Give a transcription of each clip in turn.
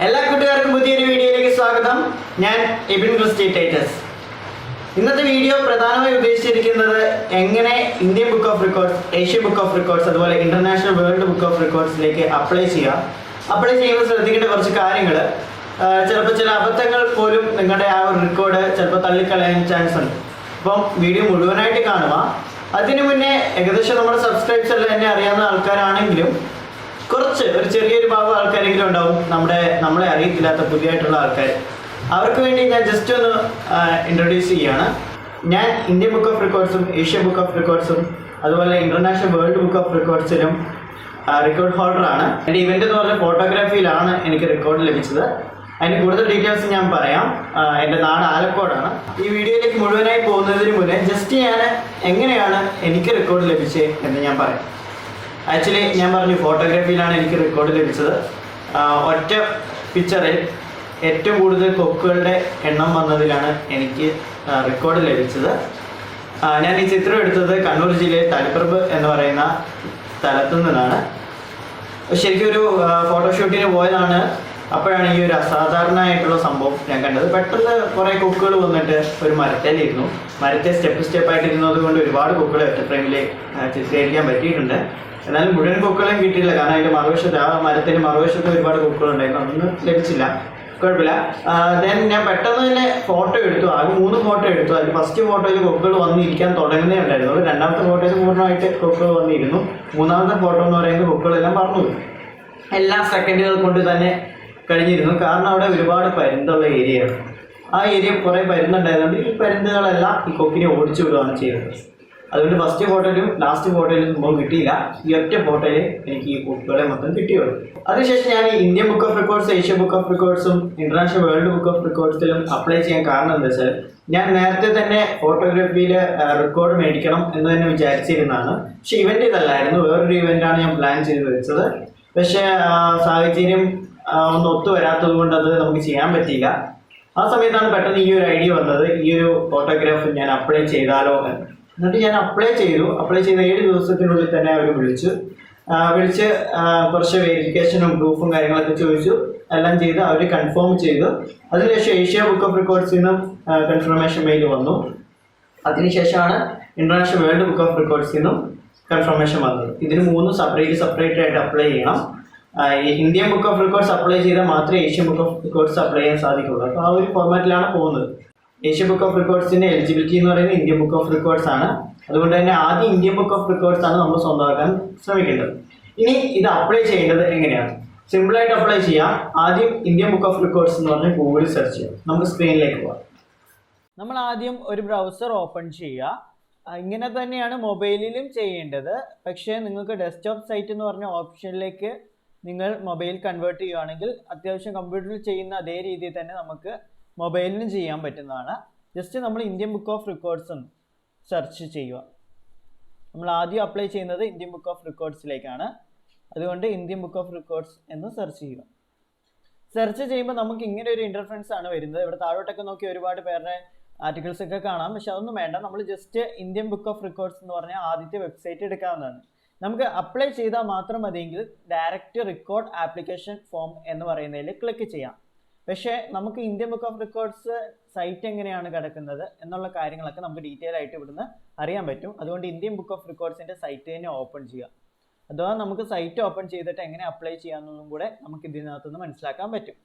എല്ലാ കൂട്ടുകാർക്കും പുതിയൊരു വീഡിയോയിലേക്ക് സ്വാഗതം. ഞാൻ ABIN CHRISTY TITUS. ഇന്നത്തെ വീഡിയോ പ്രധാനമായി ഉദ്ദേശിച്ചിരിക്കുന്നത് എങ്ങനെ Indian book of records, Asian book of records, അതുപോലെ ഇന്റർനാഷണൽ വേൾഡ് ബുക്ക് ഓഫ് റെക്കോർഡ്സിലേക്ക് അപ്ലൈ ചെയ്യുമ്പോൾ ശ്രദ്ധിക്കേണ്ട കുറച്ച് കാര്യങ്ങൾ. ചിലപ്പോൾ ചില അബദ്ധങ്ങൾ പോലും നിങ്ങളുടെ ആ ഒരു റെക്കോർഡ് ചിലപ്പോൾ തള്ളിക്കളയാൻ ചാൻസ് ഉണ്ട്. അപ്പം വീഡിയോ മുഴുവനായിട്ട് കാണുക. അതിനു മുന്നേ ഏകദേശം നമ്മുടെ സബ്സ്ക്രൈബേഴ്സ് എല്ലാം എന്നെ അറിയാവുന്ന ആൾക്കാരാണെങ്കിലും ഒരു ചെറിയൊരു ഭാഗം ആൾക്കാരെങ്കിലും ഉണ്ടാവും നമ്മളെ അറിയത്തില്ലാത്ത പുതിയതായിട്ടുള്ള ആൾക്കാർ. അവർക്ക് വേണ്ടി ഞാൻ ജസ്റ്റ് ഒന്ന് ഇൻട്രൊഡ്യൂസ് ചെയ്യുകയാണ്. ഞാൻ ഇന്ത്യൻ ബുക്ക് ഓഫ് റെക്കോർഡ്സും ഏഷ്യൻ ബുക്ക് ഓഫ് റെക്കോർഡ്സും അതുപോലെ ഇന്റർനാഷണൽ വേൾഡ് ബുക്ക് ഓഫ് റെക്കോർഡ്സിലും റെക്കോർഡ് ഹോൾഡറാണ്. എൻ്റെ ഇവൻ്റ് എന്ന് പറഞ്ഞ ഫോട്ടോഗ്രാഫിയിലാണ് എനിക്ക് റെക്കോർഡ് ലഭിച്ചത്. അതിന് കൂടുതൽ ഡീറ്റെയിൽസ് ഞാൻ പറയാം. എൻ്റെ നാട് ആലക്കോടാണ്. ഈ വീഡിയോയിലേക്ക് മുഴുവനായി പോകുന്നതിന് മുന്നേ ജസ്റ്റ് ഞാൻ എങ്ങനെയാണ് എനിക്ക് റെക്കോർഡ് ലഭിച്ചത് എന്ന് ഞാൻ പറയാം. ആക്ച്വലി ഞാൻ പറഞ്ഞു, ഫോട്ടോഗ്രാഫിയിലാണ് എനിക്ക് റെക്കോർഡ് ലഭിച്ചത്. ഒറ്റ പിക്ചറിൽ ഏറ്റവും കൂടുതൽ കൊക്കുകളുടെ എണ്ണം വന്നതിലാണ് എനിക്ക് റെക്കോർഡ് ലഭിച്ചത്. ഞാൻ ഈ ചിത്രം എടുത്തത് കണ്ണൂർ ജില്ലയിൽ തളിപ്പറമ്പ് എന്ന് പറയുന്ന സ്ഥലത്തു നിന്നാണ്. ശരിക്കും ഒരു ഫോട്ടോഷൂട്ടിന് പോയതാണ്. അപ്പോഴാണ് ഈ ഒരു അസാധാരണമായിട്ടുള്ള സംഭവം ഞാൻ കണ്ടത്. പെട്ടെന്ന് കുറേ കൊക്കുകൾ വന്നിട്ട് ഒരു മരത്തേലിരുന്നു. മരത്തെ സ്റ്റെപ്പായിട്ട് ഇരുന്നത് കൊണ്ട് ഒരുപാട് കൊക്കുകൾ ഒറ്റ ഫ്രെയിമിൽ ചിത്രീകരിക്കാൻ പറ്റിയിട്ടുണ്ട്. എന്നാലും മുഴുവൻ കൊക്കുകളും കിട്ടിയില്ല. കാരണം അതിൻ്റെ മറുവശത്ത്, ആ മരത്തിൻ്റെ മറുവശത്ത് ഒരുപാട് കൊക്കുകളുണ്ടായിരുന്നു. അതൊന്നും ലഭിച്ചില്ല. കുഴപ്പമില്ല. ദെൻ ഞാൻ പെട്ടെന്ന് തന്നെ ഫോട്ടോ എടുത്തു. ആകെ 3 ഫോട്ടോ എടുത്തു. അതിൽ ഫസ്റ്റ് ഫോട്ടോയിൽ കൊക്കുകൾ വന്നിരിക്കാൻ തുടങ്ങുന്നേ ഉണ്ടായിരുന്നു. രണ്ടാമത്തെ ഫോട്ടോയിൽ പൂർണ്ണമായിട്ട് കൊക്കുകൾ വന്നിരുന്നു. മൂന്നാമത്തെ ഫോട്ടോ എന്ന് പറയുന്നത് കൊക്കുകളെല്ലാം പറഞ്ഞു. എല്ലാ സെക്കൻഡുകൾ കൊണ്ട് തന്നെ കഴിഞ്ഞിരുന്നു. കാരണം അവിടെ ഒരുപാട് പരുന്തുള്ള ഏരിയയാണ്. ആ ഏരിയ കുറേ പരുന്നുണ്ടായതുകൊണ്ട് ഈ പരുന്തുകളെല്ലാം ഈ കൊക്കിനെ ഓടിച്ചു വിടുകയാണ് ചെയ്യുന്നത്. അതുകൊണ്ട് ഫസ്റ്റ് ഫോട്ടോയിലും ലാസ്റ്റ് ഫോട്ടോയിലും സംഭവം കിട്ടിയില്ല. ഈ ഒറ്റ ഫോട്ടോയിൽ എനിക്ക് ഈ കൊക്കുകളെ മൊത്തം കിട്ടിയുള്ളൂ. അതിനുശേഷം ഞാൻ ഈ Indian book of records, Asian book of റെക്കോർഡ്സും ഇന്റർനാഷണൽ വേൾഡ് ബുക്ക് ഓഫ് റെക്കോർഡ്സിലും അപ്ലൈ ചെയ്യാൻ കാരണം എന്താ വെച്ചാൽ, ഞാൻ നേരത്തെ തന്നെ ഫോട്ടോഗ്രാഫിയിൽ റെക്കോർഡ് മേടിക്കണം എന്ന് തന്നെ വിചാരിച്ചിരുന്നതാണ്. പക്ഷെ ഇവന്റ് ഇതല്ലായിരുന്നു, വേറൊരു ഇവന്റാണ് ഞാൻ പ്ലാൻ ചെയ്ത് വെച്ചത്. പക്ഷേ സാഹചര്യം ഒന്നും ഒത്തു വരാത്തത് കൊണ്ട് അത് നമുക്ക് ചെയ്യാൻ പറ്റിയില്ല. ആ സമയത്താണ് പെട്ടെന്ന് ഈ ഒരു ഐഡിയ വന്നത്, ഈ ഒരു ഫോട്ടോഗ്രാഫ് ഞാൻ അപ്ലൈ ചെയ്താലോ എന്ന്. എന്നിട്ട് ഞാൻ അപ്ലൈ ചെയ്ത 7 ദിവസത്തിനുള്ളിൽ തന്നെ അവർ വിളിച്ച് കുറച്ച് വെരിഫിക്കേഷനും പ്രൂഫും കാര്യങ്ങളൊക്കെ ചോദിച്ചു. എല്ലാം ചെയ്ത് അവർ കൺഫേം ചെയ്തു. അതിനുശേഷം ഏഷ്യ ബുക്ക് ഓഫ് റെക്കോർഡ്സിൽ നിന്നും കൺഫർമേഷൻ മെയിൽ വന്നു. അതിനുശേഷമാണ് ഇന്റർനാഷണൽ വേൾഡ് ബുക്ക് ഓഫ് റെക്കോർഡ്സിൽ നിന്നും കൺഫർമേഷൻ വന്നത്. ഇതിന് 3 സെപ്പറേറ്റ് ആയിട്ട് അപ്ലൈ ചെയ്യണം. Indian book of records apply ചെയ്താൽ മാത്രമേ Asian book of records apply ചെയ്യാൻ സാധിക്കുള്ളൂ. അപ്പോൾ ആ ഒരു ഫോർമാറ്റിലാണ് പോകുന്നത്. ഏഷ്യൻ ബുക്ക് ഓഫ് റെക്കോർഡ്സിന്റെ എലിജിബിലിറ്റി എന്ന് പറയുന്നത് ഇന്ത്യൻ ബുക്ക് ഓഫ് റെക്കോർഡ്സ് ആണ്. അതുകൊണ്ട് തന്നെ ആദ്യം ഇന്ത്യൻ ബുക്ക് ഓഫ് റെക്കോർഡ്സ് ആണ് നമ്മൾ സ്വന്തമാക്കാൻ ശ്രമിക്കേണ്ടത്. ഇനി ഇത് അപ്ലൈ ചെയ്യേണ്ടത് എങ്ങനെയാണ്? സിമ്പിളായിട്ട് അപ്ലൈ ചെയ്യാം. ആദ്യം ഇന്ത്യൻ ബുക്ക് ഓഫ് റെക്കോർഡ്സ് എന്ന് പറഞ്ഞ് ഗൂഗിളിൽ സെർച്ച് ചെയ്യാം. നമുക്ക് സ്ക്രീനിലേക്ക് പോകാം. നമ്മൾ ആദ്യം ഒരു ബ്രൗസർ ഓപ്പൺ ചെയ്യുക. ഇങ്ങനെ തന്നെയാണ് മൊബൈലിലും ചെയ്യേണ്ടത്. പക്ഷേ നിങ്ങൾക്ക് ഡെസ്ക്ടോപ്പ് സൈറ്റ് എന്ന് പറഞ്ഞ ഓപ്ഷനിലേക്ക് നിങ്ങൾ മൊബൈൽ കൺവേർട്ട് ചെയ്യുകയാണെങ്കിൽ അത്യാവശ്യം കമ്പ്യൂട്ടറിൽ ചെയ്യുന്ന അതേ രീതിയിൽ തന്നെ നമുക്ക് മൊബൈലിനും ചെയ്യാൻ പറ്റുന്നതാണ്. ജസ്റ്റ് നമ്മൾ ഇന്ത്യൻ ബുക്ക് ഓഫ് റെക്കോർഡ്സും സെർച്ച് ചെയ്യുക. നമ്മൾ ആദ്യം അപ്ലൈ ചെയ്യുന്നത് ഇന്ത്യൻ ബുക്ക് ഓഫ് റെക്കോർഡ്സിലേക്കാണ്. അതുകൊണ്ട് ഇന്ത്യൻ ബുക്ക് ഓഫ് റെക്കോർഡ്സ് എന്ന് സെർച്ച് ചെയ്യുക. സെർച്ച് ചെയ്യുമ്പോൾ നമുക്ക് ഇങ്ങനെ ഒരു ഇൻ്റർഫറൻസ് ആണ് വരുന്നത്. ഇവിടെ താഴോട്ടൊക്കെ നോക്കി ഒരുപാട് പേരുടെ ആർട്ടിക്കിൾസ് ഒക്കെ കാണാം. പക്ഷെ അതൊന്നും വേണ്ട. നമ്മൾ just Indian book of records എന്ന് പറഞ്ഞാൽ ആദ്യത്തെ വെബ്സൈറ്റ് എടുക്കാവുന്നതാണ്. നമുക്ക് അപ്ലൈ ചെയ്താൽ മാത്രം മതിയെങ്കിൽ ഡയറക്റ്റ് റെക്കോർഡ് ആപ്ലിക്കേഷൻ ഫോം എന്ന് പറയുന്നതിൽ ക്ലിക്ക് ചെയ്യാം. പക്ഷേ നമുക്ക് Indian book of Records site എങ്ങനെയാണ് കിടക്കുന്നത് എന്നുള്ള കാര്യങ്ങളൊക്കെ നമുക്ക് ഡീറ്റെയിൽ ആയിട്ട് ഇവിടുന്ന് അറിയാൻ പറ്റും. അതുകൊണ്ട് ഇന്ത്യൻ ബുക്ക് ഓഫ് റെക്കോർഡ്സിൻ്റെ സൈറ്റ് തന്നെ ഓപ്പൺ ചെയ്യുക. അഥവാ നമുക്ക് സൈറ്റ് ഓപ്പൺ ചെയ്തിട്ട് എങ്ങനെ അപ്ലൈ ചെയ്യാമെന്നതും കൂടെ നമുക്ക് ഇതിനകത്തുനിന്ന് മനസ്സിലാക്കാൻ പറ്റും.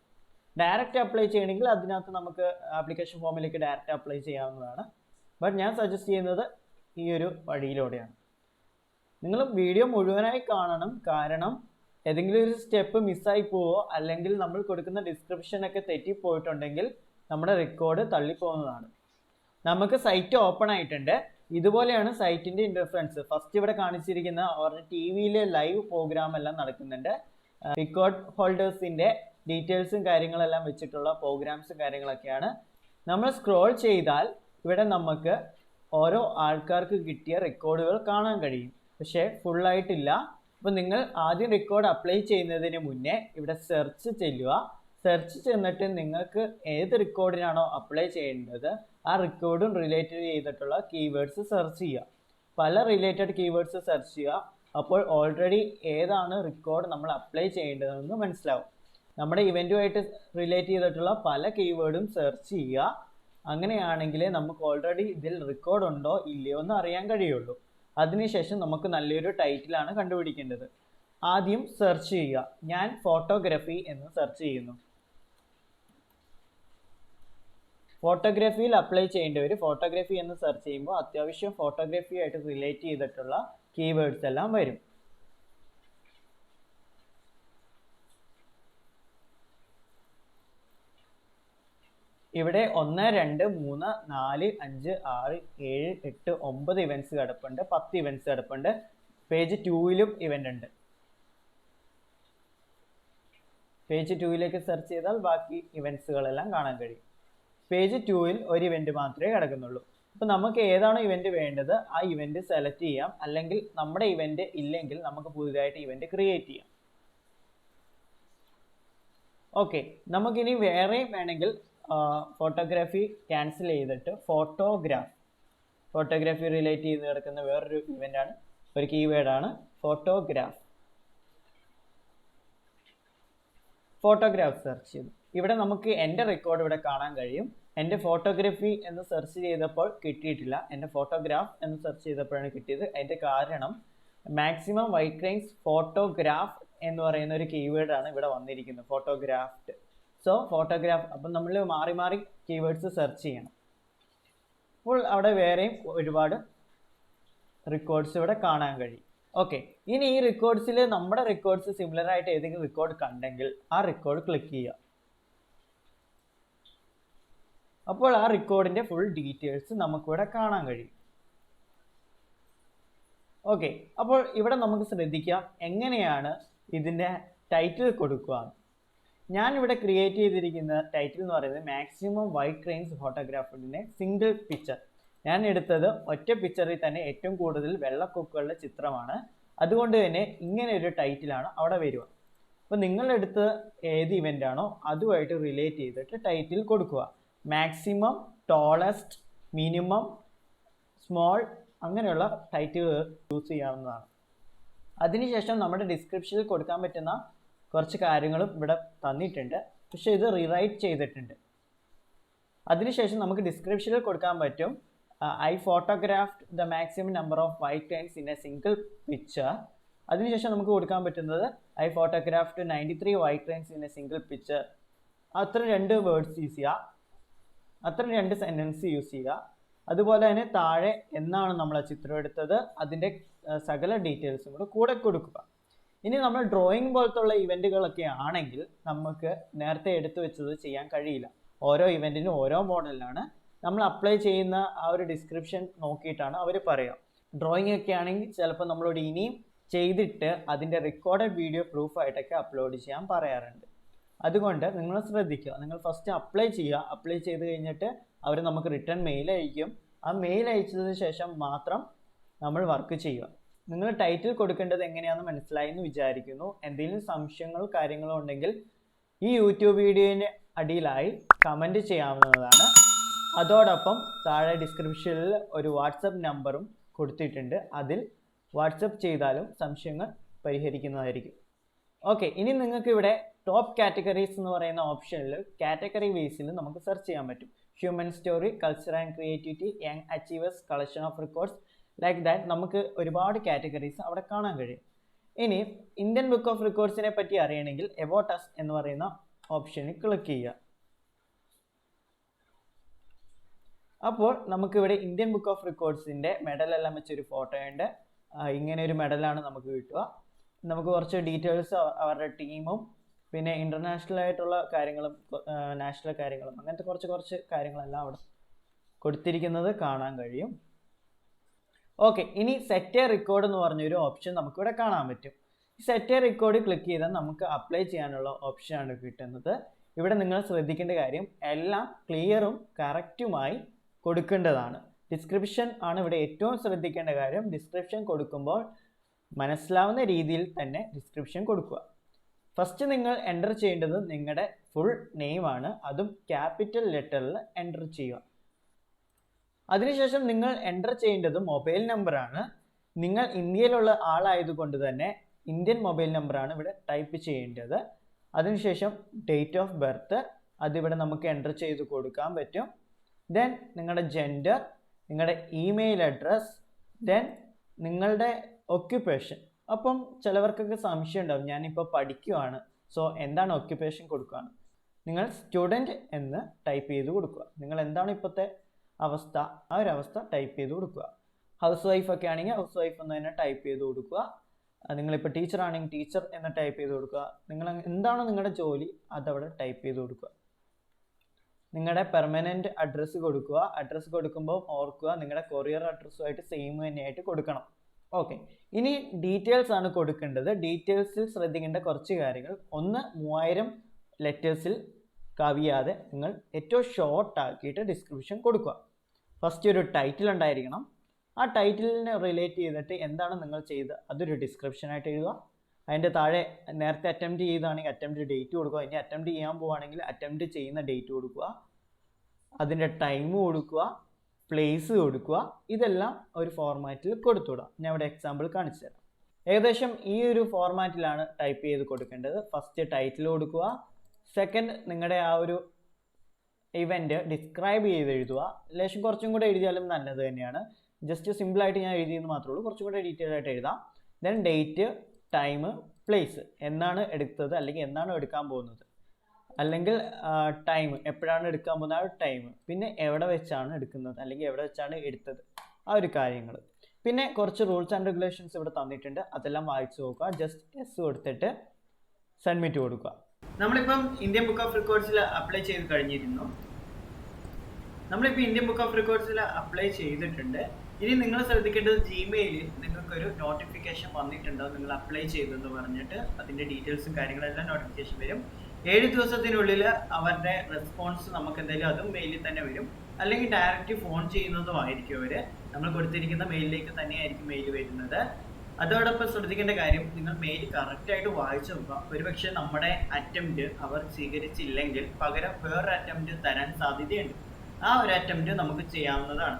ഡയറക്റ്റ് അപ്ലൈ ചെയ്യണമെങ്കിൽ അതിനകത്ത് നമുക്ക് ആപ്ലിക്കേഷൻ ഫോമിലേക്ക് ഡയറക്റ്റ് അപ്ലൈ ചെയ്യാവുന്നതാണ്. ബട്ട് ഞാൻ സജസ്റ്റ് ചെയ്യുന്നത് ഈ ഒരു വഴിയിലൂടെയാണ്. നിങ്ങൾ വീഡിയോ മുഴുവനായി കാണണം. കാരണം ഏതെങ്കിലും ഒരു സ്റ്റെപ്പ് മിസ്സായി പോവോ അല്ലെങ്കിൽ നമ്മൾ കൊടുക്കുന്ന ഡിസ്ക്രിപ്ഷനൊക്കെ തെറ്റിപ്പോയിട്ടുണ്ടെങ്കിൽ നമ്മുടെ റെക്കോർഡ് തള്ളിപ്പോകുന്നതാണ്. നമുക്ക് സൈറ്റ് ഓപ്പൺ ആയിട്ടുണ്ട്. ഇതുപോലെയാണ് സൈറ്റിൻ്റെ ഇൻ്റർഫറൻസ്. ഫസ്റ്റ് ഇവിടെ കാണിച്ചിരിക്കുന്ന അവരുടെ TV-യിലെ ലൈവ് പ്രോഗ്രാം എല്ലാം നടക്കുന്നുണ്ട്. റെക്കോർഡ് ഹോൾഡേഴ്സിൻ്റെ ഡീറ്റെയിൽസും കാര്യങ്ങളെല്ലാം വെച്ചിട്ടുള്ള പ്രോഗ്രാംസും കാര്യങ്ങളൊക്കെയാണ്. നമ്മൾ സ്ക്രോൾ ചെയ്താൽ ഇവിടെ നമുക്ക് ഓരോ ആൾക്കാർക്ക് കിട്ടിയ റെക്കോർഡുകൾ കാണാൻ കഴിയും. പക്ഷേ ഫുള്ളായിട്ടില്ല. അപ്പോൾ നിങ്ങൾ ആദ്യം റെക്കോർഡ് അപ്ലൈ ചെയ്യുന്നതിന് മുന്നേ ഇവിടെ സെർച്ച് ചെല്ലുക. സെർച്ച് ചെന്നിട്ട് നിങ്ങൾക്ക് ഏത് റെക്കോർഡിനാണോ അപ്ലൈ ചെയ്യേണ്ടത് ആ റെക്കോർഡും റിലേറ്റഡ് ചെയ്തിട്ടുള്ള കീവേഡ്സ് സെർച്ച് ചെയ്യുക. പല റിലേറ്റഡ് കീവേഡ്സ് സെർച്ച് ചെയ്യുക. അപ്പോൾ ഓൾറെഡി ഏതാണ് റെക്കോർഡ് നമ്മൾ അപ്ലൈ ചെയ്യേണ്ടതെന്ന് മനസ്സിലാവും. നമ്മുടെ ഇവൻറ്റുമായിട്ട് റിലേറ്റ് ചെയ്തിട്ടുള്ള പല കീവേഡും സെർച്ച് ചെയ്യുക. അങ്ങനെയാണെങ്കിൽ നമുക്ക് ഓൾറെഡി ഇതിൽ റെക്കോർഡ് ഉണ്ടോ ഇല്ലയോ എന്ന് അറിയാൻ കഴിയുള്ളൂ. അതിനുശേഷം നമുക്ക് നല്ലൊരു ടൈറ്റിലാണ് കണ്ടുപിടിക്കേണ്ടത്. ആദ്യം സെർച്ച് ചെയ്യുക. ഞാൻ ഫോട്ടോഗ്രാഫി എന്ന് സെർച്ച് ചെയ്യുന്നു. ഫോട്ടോഗ്രാഫിയിൽ അപ്ലൈ ചെയ്യേണ്ടവർ ഫോട്ടോഗ്രാഫി എന്ന് സെർച്ച് ചെയ്യുമ്പോൾ അത്യാവശ്യം ഫോട്ടോഗ്രാഫി ആയിട്ട് റിലേറ്റ് ചെയ്തിട്ടുള്ള കീവേഡ്സ് എല്ലാം വരും. ഇവിടെ 1, 2, 3, 4, 5, 6, 7, 8, 9 ഇവൻറ്റ്സ് കിടപ്പുണ്ട്. 10 ഇവൻറ്റ്സ് കിടപ്പുണ്ട്. പേജ് 2ലും ഇവൻ്റ് ഉണ്ട്. പേജ് 2ലേക്ക് സെർച്ച് ചെയ്താൽ ബാക്കി ഇവൻറ്റ്സുകളെല്ലാം കാണാൻ കഴിയും. പേജ് 2ൽ ഒരു ഇവൻറ്റ് മാത്രമേ കിടക്കുന്നുള്ളൂ. അപ്പോൾ നമുക്ക് ഏതാണോ ഇവൻറ്റ് വേണ്ടത് ആ ഇവൻറ്റ് സെലക്ട് ചെയ്യാം. അല്ലെങ്കിൽ നമ്മുടെ ഇവൻറ്റ് ഇല്ലെങ്കിൽ നമുക്ക് പുതുതായിട്ട് ഇവൻറ്റ് ക്രിയേറ്റ് ചെയ്യാം. ഓക്കെ, നമുക്കിനി വേറെയും വേണമെങ്കിൽ ഫോട്ടോഗ്രാഫി ക്യാൻസൽ ചെയ്തിട്ട് ഫോട്ടോഗ്രാഫി റിലേറ്റ് ചെയ്ത് കിടക്കുന്ന വേറൊരു ഇവൻ്റാണ്, ഒരു കീവേഡാണ് ഫോട്ടോഗ്രാഫ് സെർച്ച് ചെയ്തു. ഇവിടെ നമുക്ക് എൻ്റെ റെക്കോർഡ് ഇവിടെ കാണാൻ കഴിയും. എൻ്റെ ഫോട്ടോഗ്രാഫി എന്ന് സെർച്ച് ചെയ്തപ്പോൾ കിട്ടിയിട്ടില്ല, എൻ്റെ ഫോട്ടോഗ്രാഫ് എന്ന് സെർച്ച് ചെയ്തപ്പോഴാണ് കിട്ടിയത്. അതിൻ്റെ കാരണം മാക്സിമം വൈറ്റ് ഫോട്ടോഗ്രാഫ് എന്ന് പറയുന്ന ഒരു കീവേഡാണ് ഇവിടെ വന്നിരിക്കുന്നത്, ഫോട്ടോഗ്രാഫ്ഡ്. സോ ഫോട്ടോഗ്രാഫ്, അപ്പം നമ്മൾ മാറി മാറി കീവേഡ്സ് സെർച്ച് ചെയ്യണം. അപ്പോൾ അവിടെ വേറെയും ഒരുപാട് റെക്കോർഡ്സ് ഇവിടെ കാണാൻ കഴിയും. ഓക്കെ, ഇനി ഈ റെക്കോർഡ്സിൽ നമ്മുടെ റെക്കോർഡ്സ് സിമിലർ ആയിട്ട് ഏതെങ്കിലും റെക്കോർഡ് കണ്ടെങ്കിൽ ആ റെക്കോർഡ് ക്ലിക്ക് ചെയ്യുക. അപ്പോൾ ആ റെക്കോർഡിൻ്റെ ഫുൾ ഡീറ്റെയിൽസ് നമുക്കിവിടെ കാണാൻ കഴിയും. ഓക്കെ, അപ്പോൾ ഇവിടെ നമുക്ക് ശ്രദ്ധിക്കാം എങ്ങനെയാണ് ഇതിൻ്റെ ടൈറ്റിൽ കൊടുക്കുക. ഞാനിവിടെ ക്രിയേറ്റ് ചെയ്തിരിക്കുന്ന ടൈറ്റിൽ എന്ന് പറയുന്നത് മാക്സിമം വൈഡ് റേഞ്ച് ഫോട്ടോഗ്രാഫിൻ്റെ സിംഗിൾ പിക്ചർ. ഞാൻ എടുത്തത് ഒറ്റ പിക്ചറിൽ തന്നെ ഏറ്റവും കൂടുതൽ വെള്ളക്കൊക്കുകളുടെ ചിത്രമാണ്. അതുകൊണ്ട് തന്നെ ഇങ്ങനെ ഒരു ടൈറ്റിലാണ് അവിടെ വരിക. അപ്പോൾ നിങ്ങളെടുത്ത് ഏത് ഇവൻ്റ് ആണോ അതുമായിട്ട് റിലേറ്റ് ചെയ്തിട്ട് ടൈറ്റിൽ കൊടുക്കുക. മാക്സിമം, ടോളസ്റ്റ്, മിനിമം, സ്മോൾ അങ്ങനെയുള്ള ടൈറ്റിലുകൾ യൂസ് ചെയ്യാവുന്നതാണ്. അതിനുശേഷം നമ്മുടെ ഡിസ്ക്രിപ്ഷനിൽ കൊടുക്കാൻ പറ്റുന്ന കുറച്ച് കാര്യങ്ങളും ഇവിടെ തന്നിട്ടുണ്ട്, പക്ഷേ ഇത് റീറൈറ്റ് ചെയ്തിട്ടുണ്ട്. അതിനുശേഷം നമുക്ക് ഡിസ്ക്രിപ്ഷനിൽ കൊടുക്കാൻ പറ്റും I photographed the maximum number of white lines in a single picture. അതിനുശേഷം നമുക്ക് കൊടുക്കാൻ പറ്റുന്നത് I photographed 93 white lines in a single picture. അത്ര 2 വേർഡ്സ് യൂസ് ചെയ്യുക, അത്ര 2 സെൻറ്റൻസ് യൂസ് ചെയ്യുക. അതുപോലെ തന്നെ താഴെ എന്നാണ് നമ്മൾ ആ ചിത്രം എടുത്തത് അതിൻ്റെ സകല ഡീറ്റെയിൽസും കൂടെ കൊടുക്കുക. ഇനി നമ്മൾ ഡ്രോയിങ് പോലത്തുള്ള ഇവൻറ്റുകളൊക്കെ ആണെങ്കിൽ നമുക്ക് നേരത്തെ എടുത്തു വെച്ചത് ചെയ്യാൻ കഴിയില്ല. ഓരോ ഇവൻറ്റിനും ഓരോ മോഡലിലാണ്. നമ്മൾ അപ്ലൈ ചെയ്യുന്ന ആ ഒരു ഡിസ്ക്രിപ്ഷൻ നോക്കിയിട്ടാണ് അവർ പറയുക. ഡ്രോയിങ് ഒക്കെ ആണെങ്കിൽ ചിലപ്പോൾ നമ്മളോട് ഇനിയും ചെയ്തിട്ട് അതിൻ്റെ റെക്കോർഡഡ് വീഡിയോ പ്രൂഫായിട്ടൊക്കെ അപ്ലോഡ് ചെയ്യാൻ പറയാറുണ്ട്. അതുകൊണ്ട് നിങ്ങൾ ശ്രദ്ധിക്കുക, നിങ്ങൾ ഫസ്റ്റ് അപ്ലൈ ചെയ്യുക. അപ്ലൈ ചെയ്ത് കഴിഞ്ഞിട്ട് അവർ നമുക്ക് റിട്ടേൺ മെയിൽ അയക്കും. ആ മെയിൽ അയച്ചതിന് ശേഷം മാത്രം നമ്മൾ വർക്ക് ചെയ്യുക. നിങ്ങൾ ടൈറ്റിൽ കൊടുക്കേണ്ടത് എങ്ങനെയാണെന്ന് മനസ്സിലായി എന്ന് വിചാരിക്കുന്നു. എന്തെങ്കിലും സംശയങ്ങളോ കാര്യങ്ങളോ ഉണ്ടെങ്കിൽ ഈ യൂട്യൂബ് വീഡിയോയുടെ അടിയിലായി കമൻറ്റ് ചെയ്യാവുന്നതാണ്. അതോടൊപ്പം താഴെ ഡിസ്ക്രിപ്ഷനിൽ ഒരു വാട്സപ്പ് നമ്പറും കൊടുത്തിട്ടുണ്ട്. അതിൽ വാട്സപ്പ് ചെയ്താലും സംശയങ്ങൾ പരിഹരിക്കുന്നതായിരിക്കും. ഓക്കെ, ഇനി നിങ്ങൾക്ക് ഇവിടെ ടോപ്പ് കാറ്റഗറീസ് എന്ന് പറയുന്ന ഓപ്ഷനിൽ കാറ്റഗറി ബേസിൽ നമുക്ക് സെർച്ച് ചെയ്യാൻ പറ്റും. Human story, culture and creativity, young achievers, collection of records, like that നമുക്ക് ഒരുപാട് കാറ്റഗറീസ് അവിടെ കാണാൻ കഴിയും. ഇനി ഇന്ത്യൻ ബുക്ക് ഓഫ് റെക്കോർഡ്സിനെ പറ്റി അറിയണമെങ്കിൽ എബൌട്ട് അസ് എന്ന് പറയുന്ന ഓപ്ഷനിൽ ക്ലിക്ക് ചെയ്യുക. അപ്പോൾ നമുക്കിവിടെ ഇന്ത്യൻ ബുക്ക് ഓഫ് റെക്കോർഡ്സിൻ്റെ മെഡലെല്ലാം വെച്ചൊരു ഫോട്ടോ ഉണ്ട്. ഇങ്ങനെ ഒരു മെഡലാണ് നമുക്ക് കിട്ടുക. നമുക്ക് കുറച്ച് ഡീറ്റെയിൽസ് അവരുടെ ടീമും പിന്നെ ഇൻ്റർനാഷണൽ ആയിട്ടുള്ള കാര്യങ്ങളും നാഷണൽ കാര്യങ്ങളും അങ്ങനത്തെ കുറച്ച് കാര്യങ്ങളെല്ലാം അവിടെ കൊടുത്തിരിക്കുന്നത് കാണാൻ കഴിയും. ഓക്കെ, ഇനി സെറ്റ് എ റെക്കോർഡ് എന്ന് പറഞ്ഞൊരു ഓപ്ഷൻ നമുക്കിവിടെ കാണാൻ പറ്റും. ഈ സെറ്റ് എ റെക്കോർഡ് ക്ലിക്ക് ചെയ്താൽ നമുക്ക് അപ്ലൈ ചെയ്യാനുള്ള ഓപ്ഷനാണ് കിട്ടുന്നത്. ഇവിടെ നിങ്ങൾ ശ്രദ്ധിക്കേണ്ട കാര്യം എല്ലാം ക്ലിയറും കറക്റ്റുമായി കൊടുക്കേണ്ടതാണ്. ഡിസ്ക്രിപ്ഷൻ ആണ് ഇവിടെ ഏറ്റവും ശ്രദ്ധിക്കേണ്ട കാര്യം. ഡിസ്ക്രിപ്ഷൻ കൊടുക്കുമ്പോൾ മനസ്സിലാവുന്ന രീതിയിൽ തന്നെ ഡിസ്ക്രിപ്ഷൻ കൊടുക്കുക. ഫസ്റ്റ് നിങ്ങൾ എൻ്റർ ചെയ്യേണ്ടത് നിങ്ങളുടെ ഫുൾ നെയിമാണ്. അതും ക്യാപിറ്റൽ ലെറ്ററിൽ എൻ്റർ ചെയ്യുക. അതിനുശേഷം നിങ്ങൾ എൻ്റർ ചെയ്യേണ്ടത് മൊബൈൽ നമ്പറാണ്. നിങ്ങൾ ഇന്ത്യയിലുള്ള ആളായതുകൊണ്ട് തന്നെ ഇന്ത്യൻ മൊബൈൽ നമ്പറാണ് ഇവിടെ ടൈപ്പ് ചെയ്യേണ്ടത്. അതിനുശേഷം ഡേറ്റ് ഓഫ് ബർത്ത് അതിവിടെ നമുക്ക് എൻ്റർ ചെയ്ത് കൊടുക്കാൻ പറ്റും. ദെൻ നിങ്ങളുടെ ജെൻഡർ, നിങ്ങളുടെ ഇമെയിൽ അഡ്രസ്, ദെൻ നിങ്ങളുടെ ഒക്യുപ്പേഷൻ. അപ്പം ചിലവർക്കൊക്കെ സംശയം ഉണ്ടാവും, ഞാനിപ്പോൾ പഠിക്കുകയാണ്, സോ എന്താണ് ഒക്യുപ്പേഷൻ കൊടുക്കുകയാണ്. നിങ്ങൾ സ്റ്റുഡൻറ്റ് എന്ന് ടൈപ്പ് ചെയ്ത് കൊടുക്കുക. നിങ്ങൾ എന്താണ് ഇപ്പോഴത്തെ അവസ്ഥ, ആ ഒരു അവസ്ഥ ടൈപ്പ് ചെയ്ത് കൊടുക്കുക. ഹൗസ് വൈഫ് ഒക്കെ ആണെങ്കിൽ ഹൗസ് വൈഫ് എന്ന് തന്നെ ടൈപ്പ് ചെയ്ത് കൊടുക്കുക. നിങ്ങളിപ്പോൾ ടീച്ചർ ആണെങ്കിൽ ടീച്ചർ എന്ന് ടൈപ്പ് ചെയ്ത് കൊടുക്കുക. നിങ്ങൾ എന്താണോ നിങ്ങളുടെ ജോലി അതവിടെ ടൈപ്പ് ചെയ്ത് കൊടുക്കുക. നിങ്ങളുടെ പെർമനൻറ്റ് അഡ്രസ്സ് കൊടുക്കുക. അഡ്രസ്സ് കൊടുക്കുമ്പോൾ ഓർക്കുക നിങ്ങളുടെ കൊറിയർ അഡ്രസ്സുമായിട്ട് സെയിം തന്നെയായിട്ട് കൊടുക്കണം. ഓക്കെ, ഇനി ഡീറ്റെയിൽസ് ആണ് കൊടുക്കേണ്ടത്. ഡീറ്റെയിൽസിൽ ശ്രദ്ധിക്കേണ്ട കുറച്ച് കാര്യങ്ങൾ. ഒന്ന്, 3000 ലെറ്റേഴ്സിൽ കവിയാതെ നിങ്ങൾ ഏറ്റവും ഷോർട്ട് ആക്കിയിട്ട് ഡിസ്ക്രിപ്ഷൻ കൊടുക്കുക. ഫസ്റ്റ് ഒരു ടൈറ്റിൽ ഉണ്ടായിരിക്കണം. ആ ടൈറ്റിലിനെ റിലേറ്റ് ചെയ്തിട്ട് എന്താണ് നിങ്ങൾ ചെയ്തത് അതൊരു ഡിസ്ക്രിപ്ഷനായിട്ട് എഴുതുക. അതിൻ്റെ താഴെ നേരത്തെ അറ്റംപ്റ്റ് ചെയ്താണെങ്കിൽ അറ്റംപ്റ്റ് ഡേറ്റ് കൊടുക്കുക. ഇനി അറ്റംപ്റ്റ് ചെയ്യാൻ പോവുകയാണെങ്കിൽ അറ്റംപ്റ്റ് ചെയ്യുന്ന ഡേറ്റ് കൊടുക്കുക, അതിൻ്റെ ടൈം കൊടുക്കുക, പ്ലേസ് കൊടുക്കുക. ഇതെല്ലാം ഒരു ഫോർമാറ്റിൽ കൊടുത്തുവിടാം. ഞാൻ ഇവിടെ എക്സാമ്പിൾ കാണിച്ചു തരാം. ഏകദേശം ഈ ഒരു ഫോർമാറ്റിലാണ് ടൈപ്പ് ചെയ്ത് കൊടുക്കേണ്ടത്. ഫസ്റ്റ് ടൈറ്റിൽ കൊടുക്കുക. സെക്കൻഡ്, നിങ്ങളുടെ ആ ഒരു ഇവൻറ്റ് ഡിസ്ക്രൈബ് ചെയ്ത് എഴുതുക. ലേശം കുറച്ചും കൂടെ എഴുതിയാലും നല്ലത് തന്നെയാണ്. ജസ്റ്റ് സിമ്പിളായിട്ട് ഞാൻ എഴുതിയെന്ന് മാത്രമേ ഉള്ളൂ. കുറച്ചും കൂടെ ഡീറ്റെയിൽ ആയിട്ട് എഴുതാം. ദെൻ ഡേറ്റ്, ടൈം, പ്ലേസ്, എന്നാണ് എടുത്തത് അല്ലെങ്കിൽ എന്നാണ് എടുക്കാൻ പോകുന്നത്, അല്ലെങ്കിൽ ടൈം എപ്പോഴാണ് എടുക്കാൻ പോകുന്നത് ആ ഒരു ടൈം, പിന്നെ എവിടെ വെച്ചാണ് എടുക്കുന്നത് അല്ലെങ്കിൽ എവിടെ വെച്ചാണ് എടുത്തത്, ആ ഒരു കാര്യങ്ങൾ. പിന്നെ കുറച്ച് റൂൾസ് ആൻഡ് റെഗുലേഷൻസ് ഇവിടെ തന്നിട്ടുണ്ട്, അതെല്ലാം വായിച്ചു നോക്കുക. ജസ്റ്റ് എസ് കൊടുത്തിട്ട് സബ്മിറ്റ് കൊടുക്കുക. നമ്മളിപ്പം ഇന്ത്യൻ ബുക്ക് ഓഫ് റെക്കോർഡ്സിൽ അപ്ലൈ ചെയ്ത് കഴിഞ്ഞിരുന്നു. നമ്മളിപ്പോൾ ഇന്ത്യൻ ബുക്ക് ഓഫ് റെക്കോർഡ്സിൽ അപ്ലൈ ചെയ്തിട്ടുണ്ട്. ഇനി നിങ്ങൾ ശ്രദ്ധിക്കേണ്ടത്, ജിമെയിലിൽ നിങ്ങൾക്കൊരു നോട്ടിഫിക്കേഷൻ വന്നിട്ടുണ്ടോ നിങ്ങൾ അപ്ലൈ ചെയ്തെന്ന് പറഞ്ഞിട്ട്. അതിൻ്റെ ഡീറ്റെയിൽസും കാര്യങ്ങളെല്ലാം നോട്ടിഫിക്കേഷൻ വരും. 7 ദിവസത്തിനുള്ളിൽ അവരുടെ റെസ്പോൺസ് നമുക്ക് എന്തായാലും അതും മെയിലിൽ തന്നെ വരും. അല്ലെങ്കിൽ ഡയറക്റ്റ് ഫോൺ ചെയ്യുന്നതുമായിരിക്കും അവർ. നമ്മൾ കൊടുത്തിരിക്കുന്ന മെയിലിലേക്ക് തന്നെയായിരിക്കും മെയിൽ വരുന്നത്. അതോടൊപ്പം ശ്രദ്ധിക്കേണ്ട കാര്യം, നിങ്ങൾ മെയിൽ കറക്റ്റായിട്ട് വായിച്ചു നോക്കുക. ഒരുപക്ഷെ നമ്മുടെ അറ്റംപ്റ്റ് അവർ സ്വീകരിച്ചില്ലെങ്കിൽ പകരം വേറൊരു അറ്റംപ്റ്റ് തരാൻ സാധ്യതയുണ്ട്. ആ ഒരു അറ്റംപ്റ്റ് നമുക്ക് ചെയ്യാവുന്നതാണ്.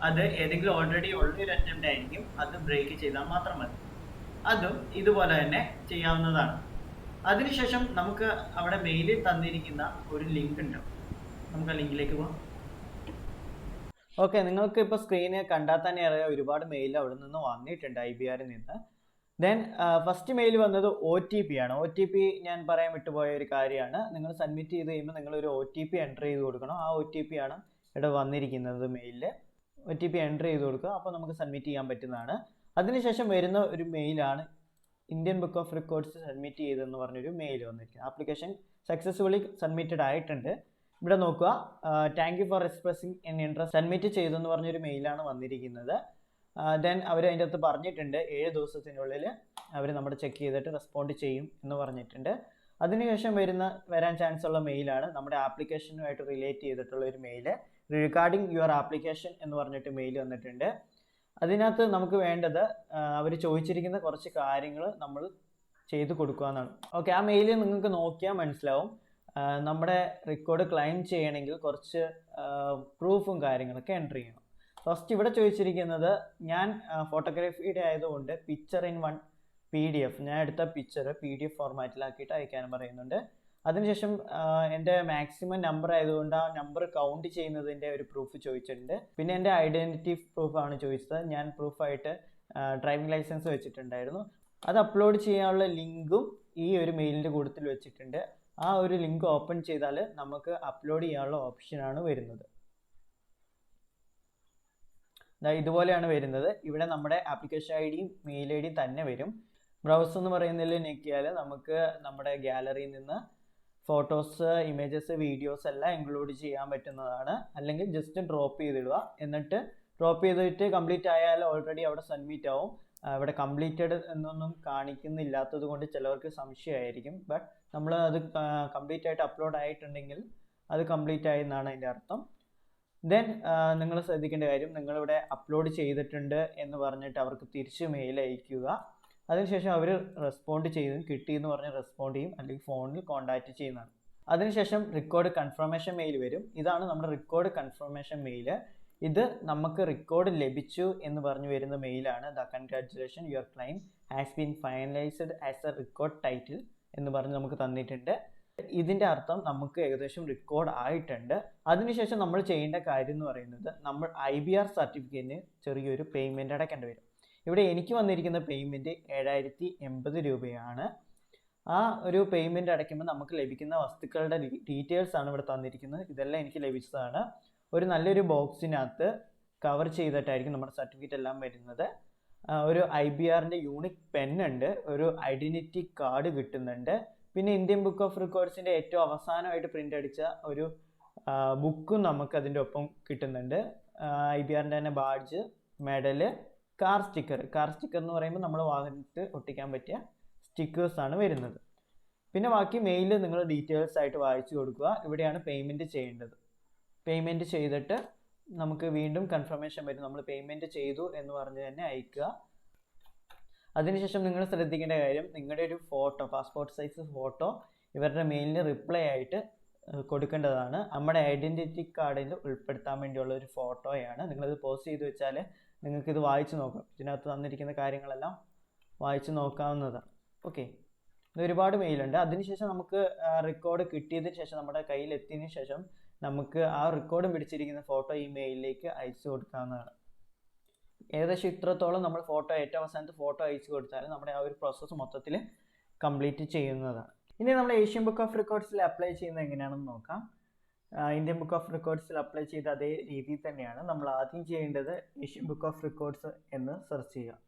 അത് ഏതെങ്കിലും ഓൾറെഡി ഉള്ളൊരു അറ്റംപ്റ്റ് ആയിരിക്കും, അത് ബ്രേക്ക് ചെയ്താൽ മാത്രം മതി. അതും ഇതുപോലെ തന്നെ ചെയ്യാവുന്നതാണ്. അതിനുശേഷം നമുക്ക് അവിടെ മെയിലിൽ തന്നിരിക്കുന്ന ഒരു ലിങ്ക് ഉണ്ടാവും. നമുക്ക് ആ ലിങ്കിലേക്ക് പോകാം. ഓക്കെ, നിങ്ങൾക്ക് ഇപ്പോൾ സ്ക്രീനിൽ കണ്ടാൽ തന്നെ അറിയാം ഒരുപാട് മെയിൽ അവിടെ നിന്ന് വന്നിട്ടുണ്ട് IBR നിന്ന്. ദെൻ ഫസ്റ്റ് മെയിൽ വന്നത് OTP ആണ്. OTP ഞാൻ പറയാൻ വിട്ടുപോയ ഒരു കാര്യമാണ്. നിങ്ങൾ സബ്മിറ്റ് ചെയ്ത് കഴിയുമ്പോൾ നിങ്ങളൊരു OTP എൻ്റർ ചെയ്ത് കൊടുക്കണം. ആ OTP ആണ് ഇവിടെ വന്നിരിക്കുന്നത് മെയിലിൽ. OTP എൻ്റർ ചെയ്ത് കൊടുക്കുക. അപ്പോൾ നമുക്ക് സബ്മിറ്റ് ചെയ്യാൻ പറ്റുന്നതാണ്. അതിനുശേഷം വരുന്ന ഒരു മെയിലാണ് Indian book of records submit ചെയ്തെന്ന് പറഞ്ഞൊരു മെയിൽ വന്നിരിക്കുന്നത്. ആപ്ലിക്കേഷൻ സക്സസ്ഫുള്ളി സബ്മിറ്റഡ് ആയിട്ടുണ്ട്. ഇവിടെ നോക്കുക, thank you for expressing N interest, submit ചെയ്തെന്ന് പറഞ്ഞൊരു മെയിലാണ് വന്നിരിക്കുന്നത്. ദെൻ അവർ അതിൻ്റെ അകത്ത് പറഞ്ഞിട്ടുണ്ട് 7 ദിവസത്തിനുള്ളിൽ അവർ നമ്മുടെ ചെക്ക് ചെയ്തിട്ട് റെസ്പോണ്ട് ചെയ്യും എന്ന് പറഞ്ഞിട്ടുണ്ട്. അതിനുശേഷം വരാൻ ചാൻസ് ഉള്ള മെയിലാണ് നമ്മുടെ ആപ്ലിക്കേഷനുമായിട്ട് റിലേറ്റ് ചെയ്തിട്ടുള്ള ഒരു മെയിൽ. റിഗാർഡിങ് യുവർ ആപ്ലിക്കേഷൻ എന്ന് പറഞ്ഞിട്ട് മെയിൽ വന്നിട്ടുണ്ട്. അതിനകത്ത് നമുക്ക് വേണ്ടത് അവർ ചോദിച്ചിരിക്കുന്ന കുറച്ച് കാര്യങ്ങൾ നമ്മൾ ചെയ്ത് കൊടുക്കുക എന്നാണ്. ഓക്കെ, ആ മെയിൽ നിങ്ങൾക്ക് നോക്കിയാൽ മനസ്സിലാവും. നമ്മുടെ റെക്കോർഡ് ക്ലെയിം ചെയ്യണമെങ്കിൽ കുറച്ച് പ്രൂഫും കാര്യങ്ങളൊക്കെ എൻ്റർ ചെയ്യണം. ഫസ്റ്റ് ഇവിടെ ചോദിച്ചിരിക്കുന്നത്, ഞാൻ ഫോട്ടോഗ്രാഫിയുടെ ആയതുകൊണ്ട് പിക്ചർ ഇൻ 1 PDF, ഞാൻ എടുത്ത പിക്ചർ PDF ഫോർമാറ്റിലാക്കിയിട്ട് അയക്കാനും പറയുന്നുണ്ട്. അതിനുശേഷം എൻ്റെ മാക്സിമം നമ്പർ ആയതുകൊണ്ട് ആ നമ്പർ കൗണ്ട് ചെയ്യുന്നതിൻ്റെ ഒരു പ്രൂഫ് ചോദിച്ചിട്ടുണ്ട്. പിന്നെ എൻ്റെ ഐഡൻറ്റിറ്റി പ്രൂഫാണ് ചോദിച്ചത്. ഞാൻ പ്രൂഫായിട്ട് ഡ്രൈവിംഗ് ലൈസൻസ് വെച്ചിട്ടുണ്ടായിരുന്നു. അത് അപ്ലോഡ് ചെയ്യാനുള്ള ലിങ്കും ഈ ഒരു മെയിലിൻ്റെ കൂട്ടത്തിൽ വെച്ചിട്ടുണ്ട്. ആ ഒരു ലിങ്ക് ഓപ്പൺ ചെയ്താൽ നമുക്ക് അപ്ലോഡ് ചെയ്യാനുള്ള ഓപ്ഷനാണ് വരുന്നത്. ഇതുപോലെയാണ് വരുന്നത്. ഇവിടെ നമ്മുടെ ആപ്ലിക്കേഷൻ IDയും മെയിൽ IDയും തന്നെ വരും. ബ്രൗസ് എന്ന് പറയുന്നതിൽ ഞെക്കിയാൽ നമുക്ക് നമ്മുടെ ഗാലറിയിൽ നിന്ന് ഫോട്ടോസ്, ഇമേജസ്, വീഡിയോസ് എല്ലാം ഇൻക്ലൂഡ് ചെയ്യാൻ പറ്റുന്നതാണ്. അല്ലെങ്കിൽ ജസ്റ്റ് ഡ്രോപ്പ് ചെയ്തിടുക. എന്നിട്ട് ഡ്രോപ്പ് ചെയ്തിട്ട് കംപ്ലീറ്റ് ആയാൽ ഓൾറെഡി അവിടെ സബ്മിറ്റ് ആവും. ഇവിടെ കംപ്ലീറ്റഡ് എന്നൊന്നും കാണിക്കുന്നില്ലാത്തത് കൊണ്ട് ചിലവർക്ക് സംശയമായിരിക്കും. ബട്ട് നമ്മൾ അത് കംപ്ലീറ്റ് ആയിട്ട് അപ്ലോഡ് ആയിട്ടുണ്ടെങ്കിൽ അത് കംപ്ലീറ്റ് ആയി എന്നാണ് അതിൻ്റെ അർത്ഥം. ദെൻ നിങ്ങൾ ശ്രദ്ധിക്കേണ്ട കാര്യം, നിങ്ങളിവിടെ അപ്ലോഡ് ചെയ്തിട്ടുണ്ട് എന്ന് പറഞ്ഞിട്ട് അവർക്ക് തിരിച്ച് മെയിൽ അയക്കുക. അതിനുശേഷം അവർ റെസ്പോണ്ട് ചെയ്തും കിട്ടിയെന്ന് പറഞ്ഞ് റെസ്പോണ്ട് ചെയ്യും, അല്ലെങ്കിൽ ഫോണിൽ കോൺടാക്റ്റ് ചെയ്യുന്നതാണ്. അതിനുശേഷം റെക്കോർഡ് കൺഫർമേഷൻ മെയിൽ വരും. ഇതാണ് നമ്മുടെ റെക്കോർഡ് കൺഫർമേഷൻ മെയിൽ. ഇത് നമുക്ക് റെക്കോർഡ് ലഭിച്ചു എന്ന് പറഞ്ഞു വരുന്ന മെയിലാണ്. The congratulation, your claim has been finalised as a record title എന്ന് പറഞ്ഞ് നമുക്ക് തന്നിട്ടുണ്ട്. ഇതിൻ്റെ അർത്ഥം നമുക്ക് ഏകദേശം റെക്കോർഡ് ആയിട്ടുണ്ട്. അതിനുശേഷം നമ്മൾ ചെയ്യേണ്ട കാര്യം എന്ന് പറയുന്നത് നമ്മൾ IBR സർട്ടിഫിക്കറ്റിന് ചെറിയൊരു പേയ്മെൻറ്റ് അടയ്ക്കേണ്ടി വരും. ഇവിടെ എനിക്ക് വന്നിരിക്കുന്ന പേയ്മെൻറ്റ് 7080 രൂപയാണ്. ആ ഒരു പേയ്മെൻറ്റ് അടയ്ക്കുമ്പോൾ നമുക്ക് ലഭിക്കുന്ന വസ്തുക്കളുടെ ഡീറ്റെയിൽസ് ആണ് ഇവിടെ തന്നിരിക്കുന്നത്. ഇതെല്ലാം എനിക്ക് ലഭിച്ചതാണ്. ഒരു നല്ലൊരു ബോക്സിനകത്ത് കവർ ചെയ്തിട്ടായിരിക്കും നമ്മുടെ സർട്ടിഫിക്കറ്റ് എല്ലാം വരുന്നത്. ഒരു IBRൻ്റെ യൂണിക് പെന്നുണ്ട്, ഒരു ഐഡൻറ്റിറ്റി കാർഡ് കിട്ടുന്നുണ്ട്, പിന്നെ ഇന്ത്യൻ ബുക്ക് ഓഫ് റെക്കോർഡ്സിൻ്റെ ഏറ്റവും അവസാനമായിട്ട് പ്രിൻ്റ് അടിച്ച ഒരു ബുക്കും നമുക്ക് അതിൻ്റെ ഒപ്പം കിട്ടുന്നുണ്ട്. IBRൻ്റെ തന്നെ ബാഡ്ജ്, മെഡല്, കാർ സ്റ്റിക്കർ എന്ന് പറയുമ്പോൾ നമ്മൾ വാഹനത്തിൽ ഒട്ടിക്കാൻ പറ്റിയ സ്റ്റിക്കേഴ്സാണ് വരുന്നത്. പിന്നെ ബാക്കി മെയിൽ നിങ്ങൾ ഡീറ്റെയിൽസ് ആയിട്ട് വായിച്ചു കൊടുക്കുക. ഇവിടെയാണ് പേയ്മെൻറ്റ് ചെയ്യേണ്ടത്. പേയ്മെൻറ്റ് ചെയ്തിട്ട് നമുക്ക് വീണ്ടും കൺഫർമേഷൻ വരും, നമ്മൾ പേയ്മെൻറ്റ് ചെയ്തു എന്ന് പറഞ്ഞ് തന്നെ അയക്കുക. അതിനുശേഷം നിങ്ങൾ ശ്രദ്ധിക്കേണ്ട കാര്യം, നിങ്ങളുടെ ഒരു ഫോട്ടോ, പാസ്പോർട്ട് സൈസ് ഫോട്ടോ ഇവരുടെ മെയിലിന് റിപ്ലൈ ആയിട്ട് കൊടുക്കേണ്ടതാണ്. നമ്മുടെ ഐഡൻറ്റിറ്റി കാർഡിൽ ഉൾപ്പെടുത്താൻ വേണ്ടിയുള്ള ഒരു ഫോട്ടോയാണ്. നിങ്ങളത് പോസ്റ്റ് ചെയ്ത് വെച്ചാൽ നിങ്ങൾക്കിത് വായിച്ച് നോക്കാം. ഇതിനകത്ത് തന്നിരിക്കുന്ന കാര്യങ്ങളെല്ലാം വായിച്ച് നോക്കാവുന്നതാണ്. ഓക്കെ, ഇത് ഒരുപാട് മെയിലുണ്ട്. അതിനുശേഷം നമുക്ക് റെക്കോർഡ് കിട്ടിയതിന് ശേഷം, നമ്മുടെ കയ്യിൽ എത്തിയതിന് ശേഷം നമുക്ക് ആ റെക്കോർഡും പിടിച്ചിരിക്കുന്ന ഫോട്ടോ ഈ മെയിലിലേക്ക് അയച്ചു കൊടുക്കാവുന്നതാണ്. ഏകദേശം ഇത്രത്തോളം നമ്മൾ ഫോട്ടോ, ഏറ്റവും അവസാനത്തെ ഫോട്ടോ അയച്ചു കൊടുത്താൽ നമ്മുടെ ആ ഒരു പ്രോസസ്സ് മൊത്തത്തിൽ കംപ്ലീറ്റ് ചെയ്യുന്നതാണ്. ഇനി നമ്മൾ ഏഷ്യൻ ബുക്ക് ഓഫ് റെക്കോർഡ്സിൽ അപ്ലൈ ചെയ്യുന്നത് എങ്ങനെയാണെന്ന് നോക്കാം. ഇന്ത്യൻ ബുക്ക് ഓഫ് റെക്കോർഡ്സിൽ അപ്ലൈ ചെയ്ത അതേ രീതിയിൽ തന്നെയാണ്. നമ്മൾ ആദ്യം ചെയ്യേണ്ടത് ഏഷ്യൻ ബുക്ക് ഓഫ് റെക്കോർഡ്സ് എന്ന് സെർച്ച് ചെയ്യുക.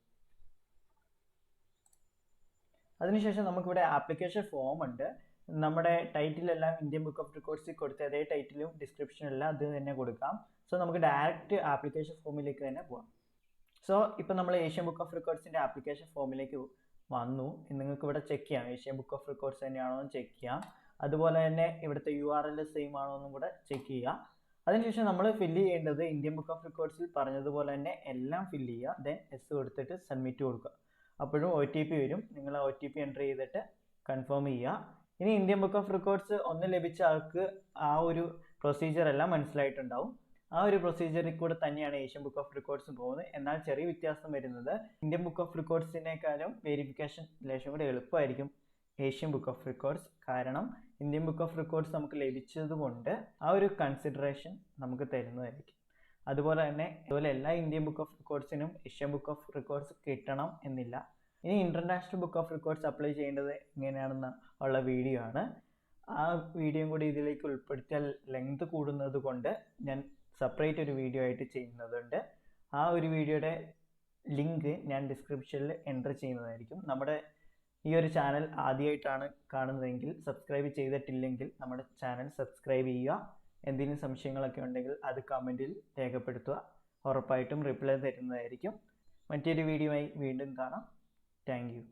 അതിനുശേഷം നമുക്കിവിടെ ആപ്ലിക്കേഷൻ ഫോം ഉണ്ട്. നമ്മുടെ ടൈറ്റിലെല്ലാം ഇന്ത്യൻ ബുക്ക് ഓഫ് റെക്കോർഡ്സിൽ കൊടുത്ത അതേ ടൈറ്റിലും ഡിസ്ക്രിപ്ഷനെല്ലാം അത് തന്നെ കൊടുക്കാം. സോ നമുക്ക് ഡയറക്റ്റ് ആപ്ലിക്കേഷൻ ഫോമിലേക്ക് തന്നെ പോകാം. സോ ഇപ്പോൾ നമ്മൾ ഏഷ്യൻ ബുക്ക് ഓഫ് റെക്കോർഡ്സിൻ്റെ ആപ്ലിക്കേഷൻ ഫോമിലേക്ക് വന്നു. നിങ്ങൾക്ക് ഇവിടെ ചെക്ക് ചെയ്യാം, ഏഷ്യൻ ബുക്ക് ഓഫ് റെക്കോർഡ്സ് തന്നെയാണോ എന്ന് ചെക്ക് ചെയ്യാം. അതുപോലെ തന്നെ ഇവിടുത്തെ URL സെയിം ആണോ എന്നും കൂടെ ചെക്ക് ചെയ്യുക. അതിനുശേഷം നമ്മൾ ഫില്ല് ചെയ്യേണ്ടത് ഇന്ത്യൻ ബുക്ക് ഓഫ് റെക്കോർഡ്സിൽ പറഞ്ഞതുപോലെ തന്നെ എല്ലാം ഫില്ല് ചെയ്യുക. ദെൻ എസ് കൊടുത്തിട്ട് സബ്മിറ്റ് കൊടുക്കുക. അപ്പോഴും OTP വരും. നിങ്ങൾ OTP എൻ്റർ ചെയ്തിട്ട് കൺഫേം ചെയ്യുക. ഇനി ഇന്ത്യൻ ബുക്ക് ഓഫ് റെക്കോർഡ്സ് ഒന്ന് ലഭിച്ച ആൾക്ക് ആ ഒരു പ്രൊസീജിയർ എല്ലാം മനസ്സിലായിട്ടുണ്ടാവും. ആ ഒരു പ്രൊസീജിയറിൽ കൂടെ തന്നെയാണ് ഏഷ്യൻ ബുക്ക് ഓഫ് റെക്കോർഡ്സ് പോകുന്നത്. എന്നാൽ ചെറിയ വ്യത്യാസം വരുന്നത്, ഇന്ത്യൻ ബുക്ക് ഓഫ് റെക്കോർഡ്സിനേക്കാളും വെരിഫിക്കേഷൻ ലേശം കൂടെ എളുപ്പമായിരിക്കും ഏഷ്യൻ ബുക്ക് ഓഫ് റെക്കോർഡ്സ്. കാരണം ഇന്ത്യൻ ബുക്ക് ഓഫ് റെക്കോർഡ്സ് നമുക്ക് ലഭിച്ചതുകൊണ്ട് ആ ഒരു കൺസിഡറേഷൻ നമുക്ക് തരുന്നതായിരിക്കും. അതുപോലെ എല്ലാ ഇന്ത്യൻ ബുക്ക് ഓഫ് റെക്കോർഡ്സിനും ഏഷ്യൻ ബുക്ക് ഓഫ് റെക്കോർഡ്സ് കിട്ടണം എന്നില്ല. ഇനി international book of records apply ചെയ്യേണ്ടത് എങ്ങനെയാണെന്ന് ഉള്ള വീഡിയോ ആണ്. ആ വീഡിയോയും കൂടി ഇതിലേക്ക് ഉൾപ്പെടുത്തിയാൽ ലെങ്ത് കൂടുന്നത് കൊണ്ട് ഞാൻ സെപ്പറേറ്റ് ഒരു വീഡിയോ ആയിട്ട് ചെയ്യുന്നതുണ്ട്. ആ ഒരു വീഡിയോയുടെ ലിങ്ക് ഞാൻ ഡിസ്ക്രിപ്ഷനിൽ എൻ്റർ ചെയ്യുന്നതായിരിക്കും. നമ്മുടെ ഈ ഒരു ചാനൽ ആദ്യമായിട്ടാണ് കാണുന്നതെങ്കിൽ, സബ്സ്ക്രൈബ് ചെയ്തിട്ടില്ലെങ്കിൽ നമ്മുടെ ചാനൽ സബ്സ്ക്രൈബ് ചെയ്യുക. എന്തെങ്കിലും സംശയങ്ങളൊക്കെ ഉണ്ടെങ്കിൽ അത് കമൻറ്റിൽ രേഖപ്പെടുത്തുക. ഉറപ്പായിട്ടും റിപ്ലൈ തരുന്നതായിരിക്കും. മറ്റൊരു വീഡിയോയുമായി വീണ്ടും കാണാം. Thank you.